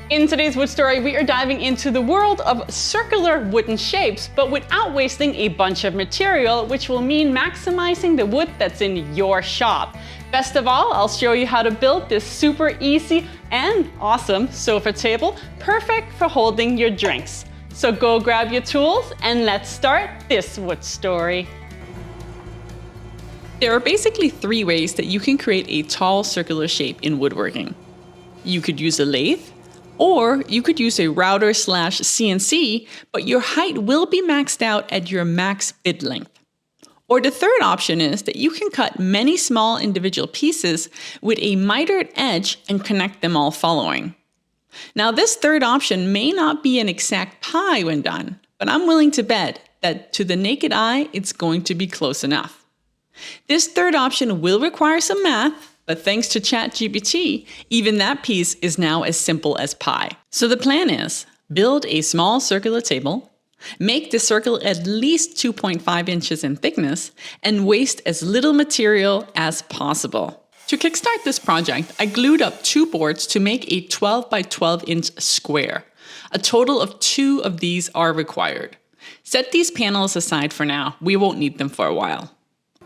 In today's wood story, we are diving into the world of circular wooden shapes, but without wasting a bunch of material, which will mean maximizing the wood that's in your shop. Best of all, I'll show you how to build this super easy and awesome sofa table, perfect for holding your drinks. So go grab your tools and let's start this wood story. There are basically 3 ways that you can create a tall circular shape in woodworking. You could use a lathe, or you could use a router / CNC, but your height will be maxed out at your max bit length. Or the third option is that you can cut many small individual pieces with a mitered edge and connect them all following. Now this third option may not be an exact pie when done, but I'm willing to bet that to the naked eye, it's going to be close enough. This third option will require some math, but thanks to ChatGPT, even that piece is now as simple as pie. So the plan is, build a small circular table, make the circle at least 2.5 inches in thickness, and waste as little material as possible. To kickstart this project, I glued up 2 boards to make a 12 by 12 inch square. A total of 2 of these are required. Set these panels aside for now, we won't need them for a while.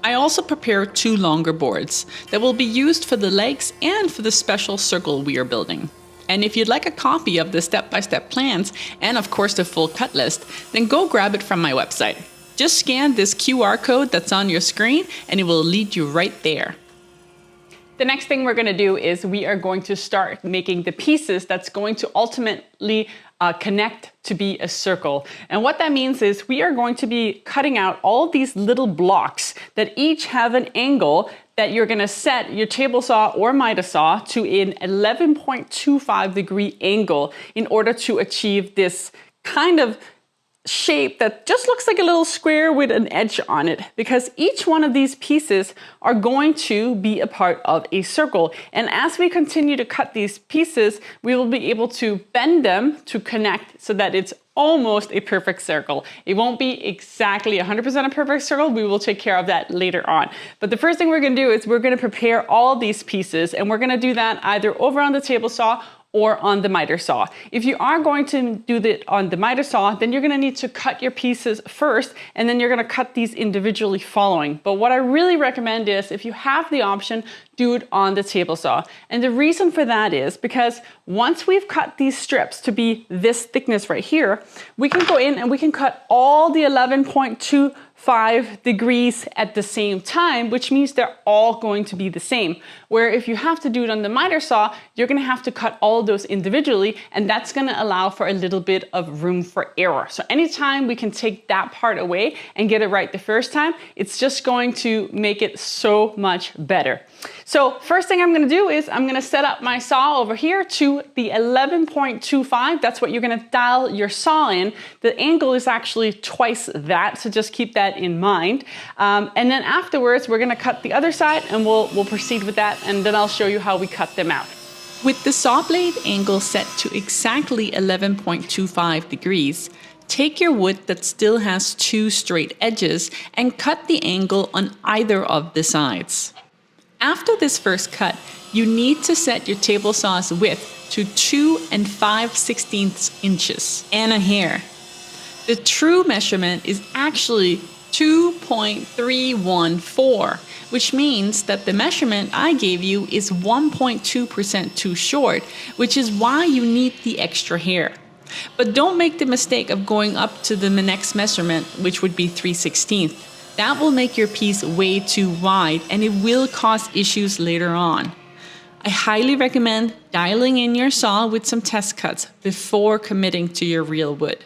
I also prepared 2 longer boards that will be used for the legs and for the special circle we are building. And if you'd like a copy of the step-by-step plans and of course the full cut list, then go grab it from my website. Just scan this QR code that's on your screen and it will lead you right there. The next thing we're going to do is we are going to start making the pieces that's going to ultimately connect to be a circle. And what that means is we are going to be cutting out all these little blocks that each have an angle that you're going to set your table saw or miter saw to an 11.25 degree angle in order to achieve this kind of shape that just looks like a little square with an edge on it, because each one of these pieces are going to be a part of a circle. And as we continue to cut these pieces, we will be able to bend them to connect so that it's almost a perfect circle. It won't be exactly 100% a perfect circle. We will take care of that later on. But the first thing we're going to do is we're going to prepare all these pieces, and we're going to do that either over on the table saw or on the miter saw. If you are going to do that on the miter saw, then you're going to need to cut your pieces first, and then you're going to cut these individually following. But what I really recommend is, if you have the option, do it on the table saw. And the reason for that is because once we've cut these strips to be this thickness right here, we can go in and we can cut all the 11.25 degrees at the same time, which means they're all going to be the same. Where if you have to do it on the miter saw, you're going to have to cut all those individually, and that's going to allow for a little bit of room for error. So anytime we can take that part away and get it right the first time, it's just going to make it so much better. So first thing I'm going to do is I'm going to set up my saw over here to the 11.25. That's what you're going to dial your saw in. The angle is actually twice that, so just keep that in mind. And then afterwards, we're going to cut the other side, and we'll proceed with that, and then I'll show you how we cut them out. With the saw blade angle set to exactly 11.25 degrees, take your wood that still has 2 straight edges and cut the angle on either of the sides. After this first cut, you need to set your table saw's width to 2 5/16 inches and a hair. The true measurement is actually 2.314, which means that the measurement I gave you is 1.2% too short, which is why you need the extra hair. But don't make the mistake of going up to the next measurement, which would be 3/16. That will make your piece way too wide, and it will cause issues later on. I highly recommend dialing in your saw with some test cuts before committing to your real wood.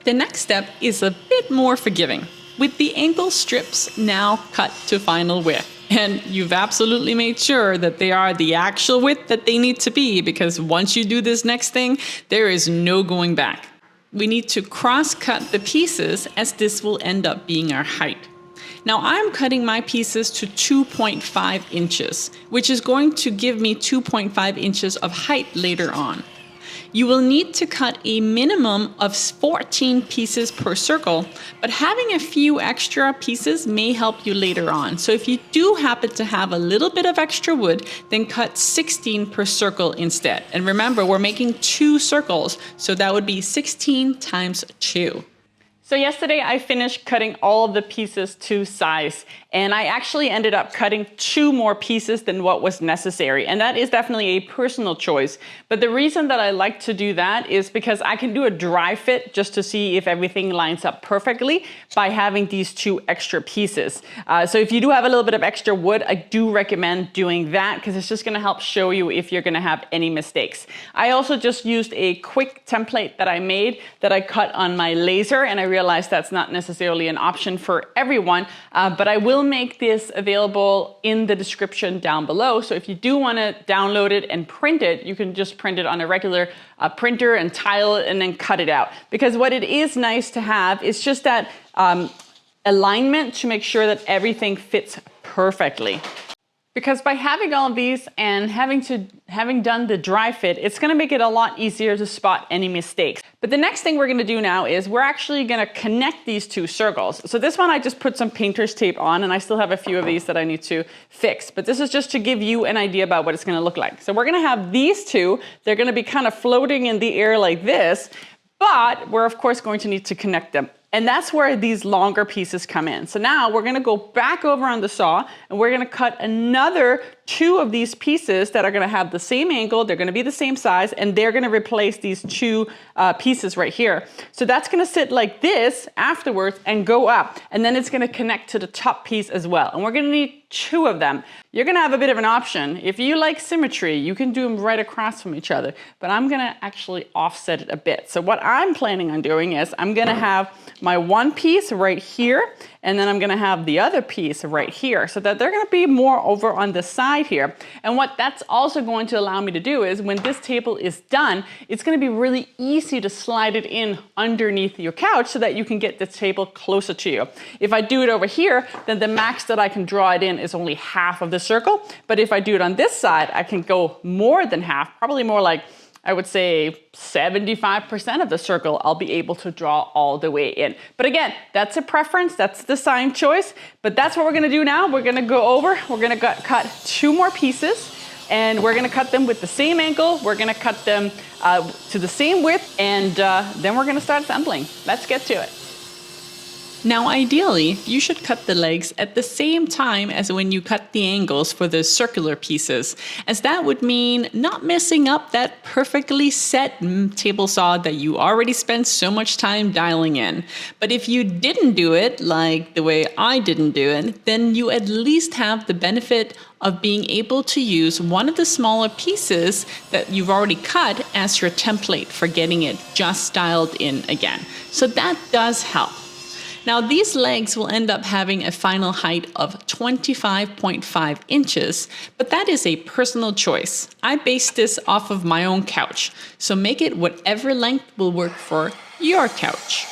The next step is a bit more forgiving, with the angle strips now cut to final width. And you've absolutely made sure that they are the actual width that they need to be, because once you do this next thing, there is no going back. We need to cross-cut the pieces, as this will end up being our height. Now I'm cutting my pieces to 2.5 inches, which is going to give me 2.5 inches of height later on. You will need to cut a minimum of 14 pieces per circle, but having a few extra pieces may help you later on. So if you do happen to have a little bit of extra wood, then cut 16 per circle instead. And remember, we're making 2 circles, so that would be 16 times 2. So yesterday I finished cutting all of the pieces to size, and I actually ended up cutting 2 more pieces than what was necessary. And that is definitely a personal choice. But the reason that I like to do that is because I can do a dry fit just to see if everything lines up perfectly by having these 2 extra pieces. So if you do have a little bit of extra wood, I do recommend doing that because it's just gonna help show you if you're gonna have any mistakes. I also just used a quick template that I made that I cut on my laser, and I realize that's not necessarily an option for everyone, but I will make this available in the description down below. So if you do want to download it and print it, you can just print it on a regular printer and tile it and then cut it out. Because what it is nice to have is just that alignment to make sure that everything fits perfectly. Because by having all of these and having done the dry fit, it's gonna make it a lot easier to spot any mistakes. But the next thing we're gonna do now is we're actually gonna connect these 2 circles. So this one I just put some painter's tape on, and I still have a few of these that I need to fix. But this is just to give you an idea about what it's gonna look like. So we're gonna have these 2, they're gonna be kind of floating in the air like this, but we're of course going to need to connect them. And that's where these longer pieces come in. So now we're gonna go back over on the saw and we're gonna cut another 2 of these pieces that are gonna have the same angle, they're gonna be the same size, and they're gonna replace these 2 pieces right here. So that's gonna sit like this afterwards and go up, and then it's gonna connect to the top piece as well. And we're gonna need 2 of them. You're gonna have a bit of an option. If you like symmetry, you can do them right across from each other, but I'm gonna actually offset it a bit. So what I'm planning on doing is I'm gonna have my one piece right here, and then I'm gonna have the other piece right here, so that they're gonna be more over on the side here. And what that's also going to allow me to do is when this table is done, it's gonna be really easy to slide it in underneath your couch so that you can get this table closer to you. If I do it over here, then the max that I can draw it in is only half of the circle. But if I do it on this side, I can go more than half, probably more like, I would say 75% of the circle I'll be able to draw all the way in. But again, that's a preference, that's the design choice, but that's what we're gonna do now. We're gonna go over, we're gonna cut 2 more pieces, and we're gonna cut them with the same angle, we're gonna cut them to the same width, and then we're gonna start assembling. Let's get to it. Now ideally, you should cut the legs at the same time as when you cut the angles for the circular pieces, as that would mean not messing up that perfectly set table saw that you already spent so much time dialing in. But if you didn't do it, like the way I didn't do it, then you at least have the benefit of being able to use one of the smaller pieces that you've already cut as your template for getting it just dialed in again. So that does help. Now these legs will end up having a final height of 25.5 inches, but that is a personal choice. I based this off of my own couch, so make it whatever length will work for your couch.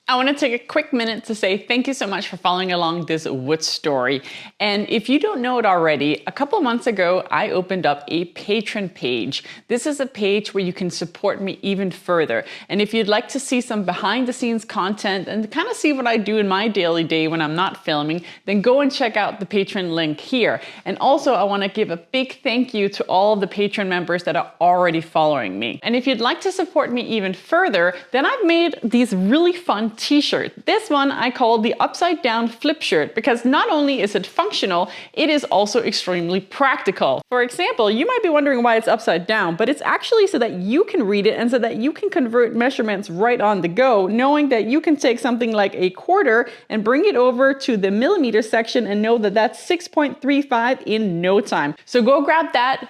I want to take a quick minute to say thank you so much for following along this wood story. And if you don't know it already, a couple months ago, I opened up a Patreon page. This is a page where you can support me even further. And if you'd like to see some behind the scenes content and kind of see what I do in my daily day when I'm not filming, then go and check out the Patreon link here. And also I want to give a big thank you to all of the Patreon members that are already following me. And if you'd like to support me even further, then I've made these really fun t-shirt. This one I call the upside down flip shirt because not only is it functional, it is also extremely practical. For example, you might be wondering why it's upside down, but it's actually so that you can read it and so that you can convert measurements right on the go, knowing that you can take something like a quarter and bring it over to the millimeter section and know that that's 6.35 in no time. So go grab that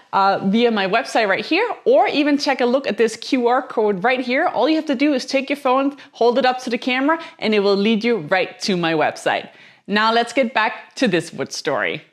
via my website right here, or even take a look at this QR code right here. All you have to do is take your phone, hold it up to the camera, and it will lead you right to my website. Now let's get back to this wood story.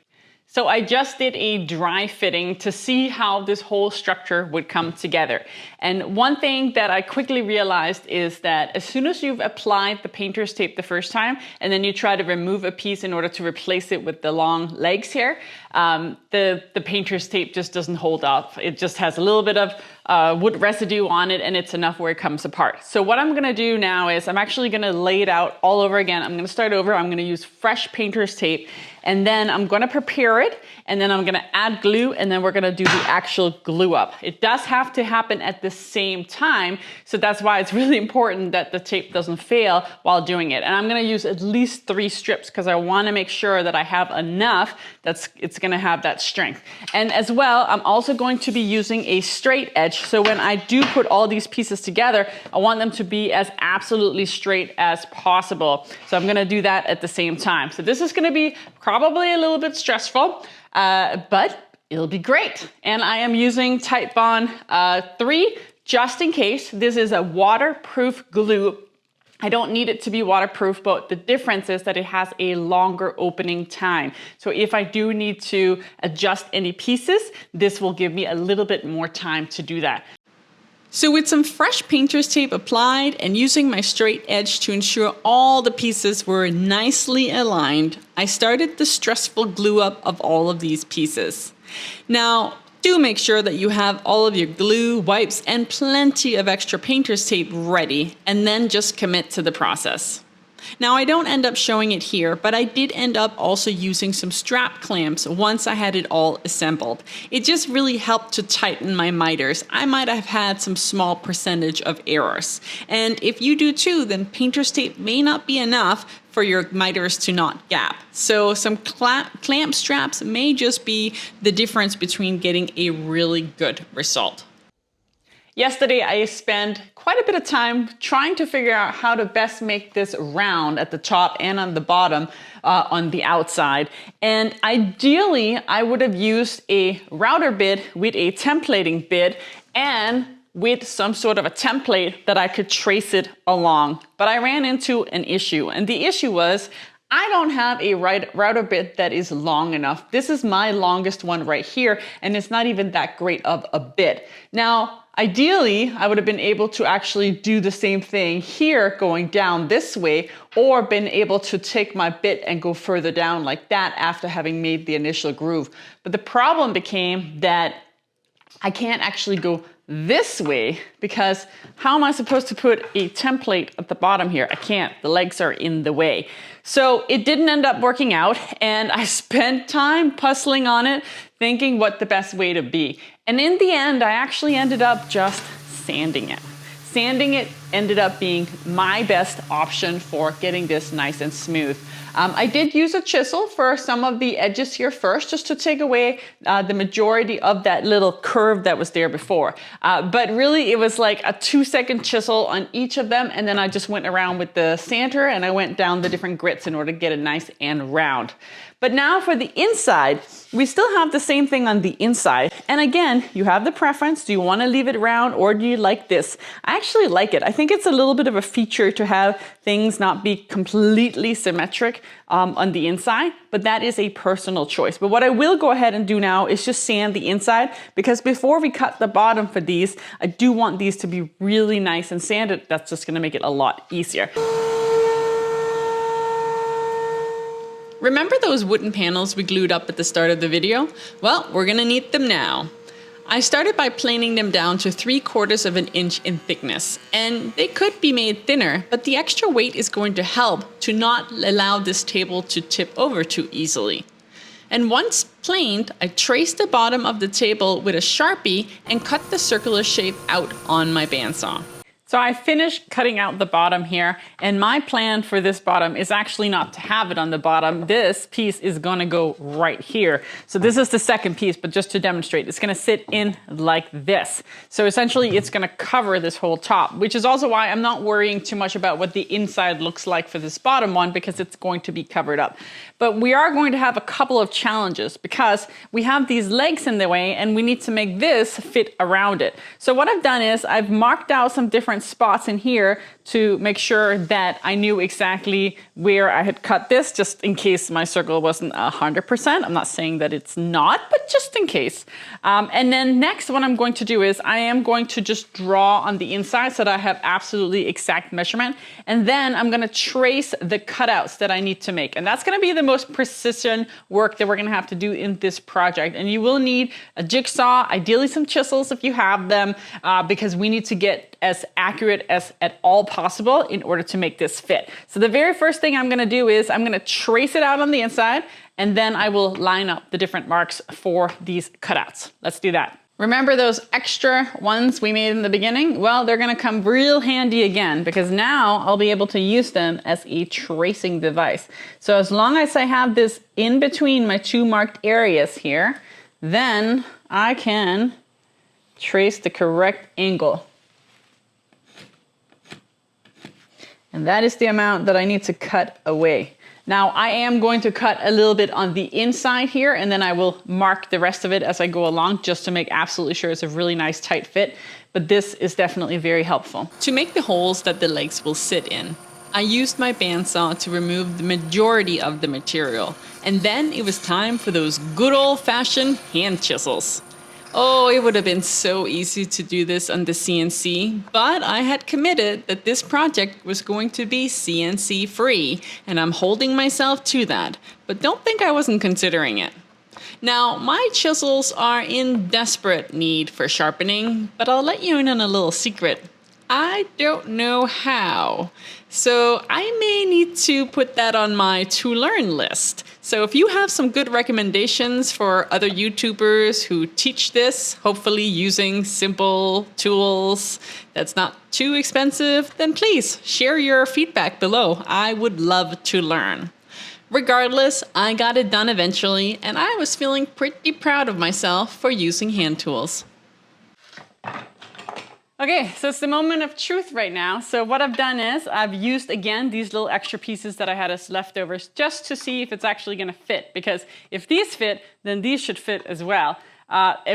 So I just did a dry fitting to see how this whole structure would come together. And one thing that I quickly realized is that as soon as you've applied the painter's tape the first time, and then you try to remove a piece in order to replace it with the long legs here, the painter's tape just doesn't hold up. It just has a little bit of wood residue on it, and it's enough where it comes apart. So what I'm gonna do now is I'm actually gonna lay it out all over again. I'm gonna start over. I'm gonna use fresh painter's tape, and then I'm gonna prepare it, and then I'm gonna add glue, and then we're gonna do the actual glue up. It does have to happen at the same time, so that's why it's really important that the tape doesn't fail while doing it. And I'm gonna use at least 3 strips because I wanna make sure that I have enough that's it's gonna have that strength. And as well, I'm also going to be using a straight edge, so when I do put all these pieces together, I want them to be as absolutely straight as possible. So I'm gonna do that at the same time. So this is gonna be probably a little bit stressful, but it'll be great. And I am using Titebond 3 just in case. This is a waterproof glue. I don't need it to be waterproof, but the difference is that it has a longer opening time. So if I do need to adjust any pieces, this will give me a little bit more time to do that. So with some fresh painter's tape applied and using my straight edge to ensure all the pieces were nicely aligned, I started the stressful glue up of all of these pieces. Now, do make sure that you have all of your glue, wipes, and plenty of extra painter's tape ready, and then just commit to the process. Now, I don't end up showing it here, but I did end up also using some strap clamps once I had it all assembled. It just really helped to tighten my miters. I might have had some small percentage of errors. And if you do too, then painter's tape may not be enough for your miters to not gap. So some clamp straps may just be the difference between getting a really good result. Yesterday, I spent quite a bit of time trying to figure out how to best make this round at the top and on the bottom on the outside. And ideally, I would have used a router bit with a templating bit and with some sort of a template that I could trace it along. But I ran into an issue, and the issue was I don't have a router bit that is long enough. This is my longest one right here, and it's not even that great of a bit. Now, ideally, I would have been able to actually do the same thing here going down this way, or been able to take my bit and go further down like that after having made the initial groove. But the problem became that I can't actually go this way because how am I supposed to put a template at the bottom here? I can't, the legs are in the way. So it didn't end up working out, and I spent time puzzling on it, thinking what the best way to be. And in the end, I actually ended up just sanding it. Sanding it ended up being my best option for getting this nice and smooth. I did use a chisel for some of the edges here first, just to take away the majority of that little curve that was there before. But really, it was like a 2-second chisel on each of them, and then I just went around with the sander and I went down the different grits in order to get it nice and round. But now for the inside, we still have the same thing on the inside. And again, you have the preference. Do you want to leave it round or do you like this? I actually like it. I think it's a little bit of a feature to have things not be completely symmetric on the inside, but that is a personal choice. But what I will go ahead and do now is just sand the inside, because before we cut the bottom for these, I do want these to be really nice and sanded. That's just going to make it a lot easier. Remember those wooden panels we glued up at the start of the video? Well, we're gonna need them now. I started by planing them down to 3/4 of an inch in thickness, and they could be made thinner, but the extra weight is going to help to not allow this table to tip over too easily. And once planed, I traced the bottom of the table with a Sharpie and cut the circular shape out on my bandsaw. So I finished cutting out the bottom here, and my plan for this bottom is actually not to have it on the bottom. This piece is gonna go right here. So this is the second piece, but just to demonstrate, it's gonna sit in like this. So essentially it's gonna cover this whole top, which is also why I'm not worrying too much about what the inside looks like for this bottom one, because it's going to be covered up. But we are going to have a couple of challenges because we have these legs in the way and we need to make this fit around it. So what I've done is I've marked out some different spots in here to make sure that I knew exactly where I had cut this, just in case my circle wasn't 100%. I'm not saying that it's not, but just in case. And then next, what I'm going to do is I am going to just draw on the inside so that I have absolutely exact measurement. And then I'm gonna trace the cutouts that I need to make. And that's gonna be the most precision work that we're gonna have to do in this project. And you will need a jigsaw, ideally some chisels if you have them, because we need to get as accurate as at all possible in order to make this fit. So the very first thing I'm gonna do is I'm gonna trace it out on the inside, and then I will line up the different marks for these cutouts. Let's do that. Remember those extra ones we made in the beginning? Well, they're gonna come real handy again, because now I'll be able to use them as a tracing device. So as long as I have this in between my two marked areas here, then I can trace the correct angle. And that is the amount that I need to cut away. Now I am going to cut a little bit on the inside here, and then I will mark the rest of it as I go along, just to make absolutely sure it's a really nice tight fit. But this is definitely very helpful. To make the holes that the legs will sit in, I used my bandsaw to remove the majority of the material. And then it was time for those good old-fashioned hand chisels. Oh, it would have been so easy to do this on the CNC, but I had committed that this project was going to be CNC free, and I'm holding myself to that. But don't think I wasn't considering it. Now, my chisels are in desperate need for sharpening, but I'll let you in on a little secret. I don't know how. So I may need to put that on my to learn list. So if you have some good recommendations for other YouTubers who teach this, hopefully using simple tools that's not too expensive, then please share your feedback below. I would love to learn. Regardless, I got it done eventually, and I was feeling pretty proud of myself for using hand tools. Okay, so it's the moment of truth right now. So what I've done is I've used, again, these little extra pieces that I had as leftovers just to see if it's actually gonna fit. Because if these fit, then these should fit as well,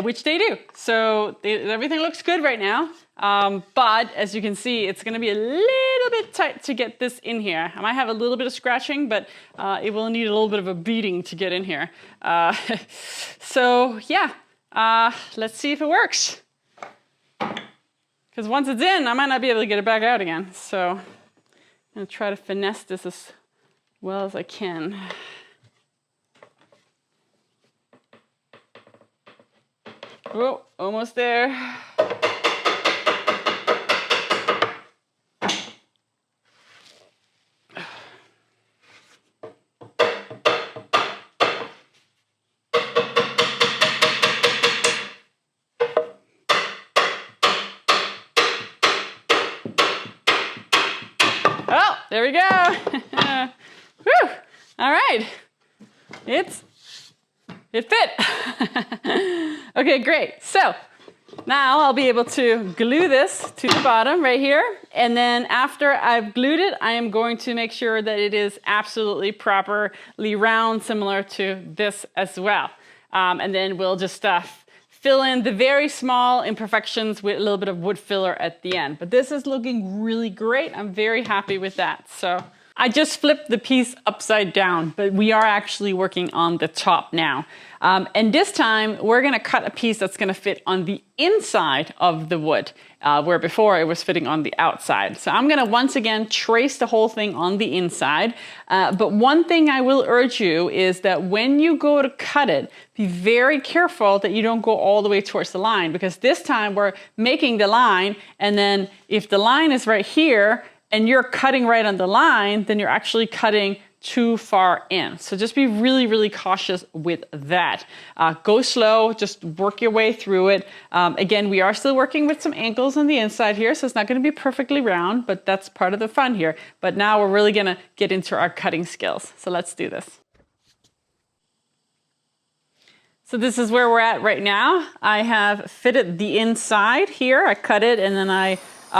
which they do. So everything looks good right now. But as you can see, it's gonna be a little bit tight to get this in here. I might have a little bit of scratching, but it will need a little bit of a beating to get in here. So yeah, let's see if it works. Because once it's in, I might not be able to get it back out again. So I'm gonna try to finesse this as well as I can. Oh, almost there. Oh, there we go. Whew. All right. It fit. Okay, great. So now I'll be able to glue this to the bottom right here. And then after I've glued it, I am going to make sure that it is absolutely properly round, similar to this as well. And then we'll just fill in the very small imperfections with a little bit of wood filler at the end. But this is looking really great. I'm very happy with that. So I just flipped the piece upside down, but we are actually working on the top now. And this time we're gonna cut a piece that's gonna fit on the inside of the wood, where before it was fitting on the outside. So I'm gonna once again trace the whole thing on the inside. But one thing I will urge you is that when you go to cut it, be very careful that you don't go all the way towards the line, because this time we're making the line, and then if the line is right here, and you're cutting right on the line, then you're actually cutting too far in. So just be really, really cautious with that. Go slow, just work your way through it. Again, we are still working with some angles on the inside here, so it's not gonna be perfectly round, but that's part of the fun here. But now we're really gonna get into our cutting skills. So let's do this. So this is where we're at right now. I have fitted the inside here. I cut it and then I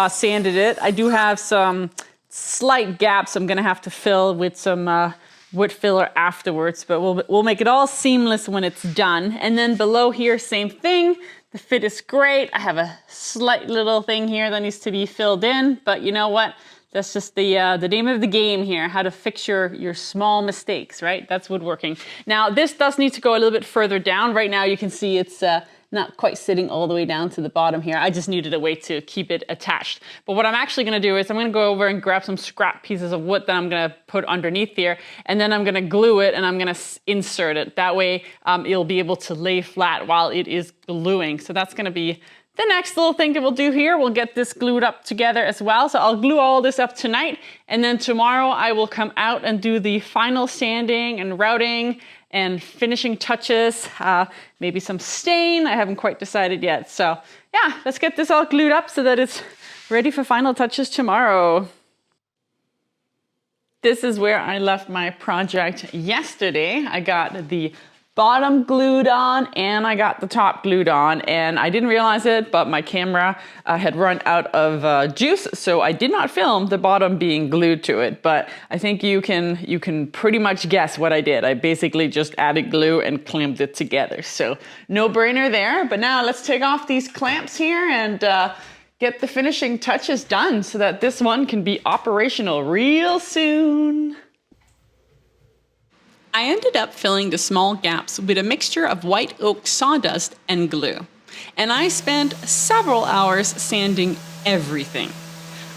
sanded it. I do have some slight gaps I'm gonna have to fill with some wood filler afterwards, but we'll make it all seamless when it's done. And then below here, same thing. The fit is great. I have a slight little thing here that needs to be filled in, but you know what? That's just the name of the game here, how to fix your small mistakes, right? That's woodworking. Now, this does need to go a little bit further down. Right now, you can see it's not quite sitting all the way down to the bottom here. I just needed a way to keep it attached. But what I'm actually gonna do is I'm gonna go over and grab some scrap pieces of wood that I'm gonna put underneath here, and then I'm gonna glue it and I'm gonna insert it. That way it'll be able to lay flat while it is gluing. So that's gonna be the next little thing that we'll do here. We'll get this glued up together as well. So I'll glue all this up tonight, and then tomorrow I will come out and do the final sanding and routing and finishing touches, maybe some stain. I haven't quite decided yet. So yeah, let's get this all glued up so that it's ready for final touches tomorrow. This is where I left my project yesterday. I got the bottom glued on and I got the top glued on, and I didn't realize it, but my camera had run out of juice, so I did not film the bottom being glued to it. But I think you can pretty much guess what I did. I basically just added glue and clamped it together. So no brainer there. But now let's take off these clamps here and get the finishing touches done so that this one can be operational real soon. I ended up filling the small gaps with a mixture of white oak sawdust and glue, and I spent several hours sanding everything.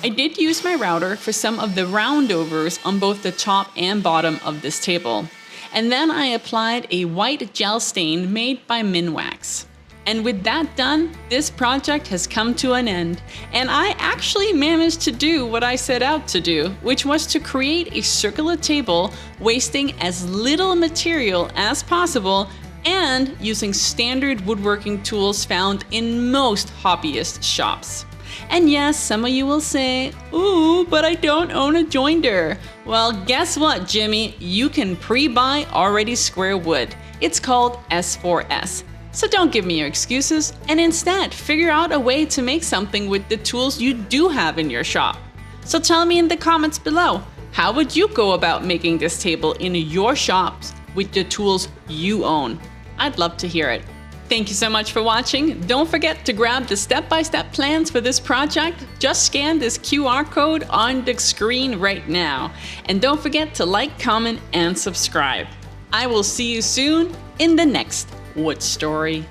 I did use my router for some of the roundovers on both the top and bottom of this table, and then I applied a white gel stain made by Minwax. And with that done, this project has come to an end, and I actually managed to do what I set out to do, which was to create a circular table wasting as little material as possible and using standard woodworking tools found in most hobbyist shops. And yes, some of you will say, ooh, but I don't own a joinder. Well, guess what, Jimmy? You can pre-buy already square wood. It's called S4S. So don't give me your excuses, and instead figure out a way to make something with the tools you do have in your shop. So tell me in the comments below, how would you go about making this table in your shops with the tools you own? I'd love to hear it. Thank you so much for watching. Don't forget to grab the step-by-step plans for this project. Just scan this QR code on the screen right now. And don't forget to like, comment, and subscribe. I will see you soon in the next Wood Story.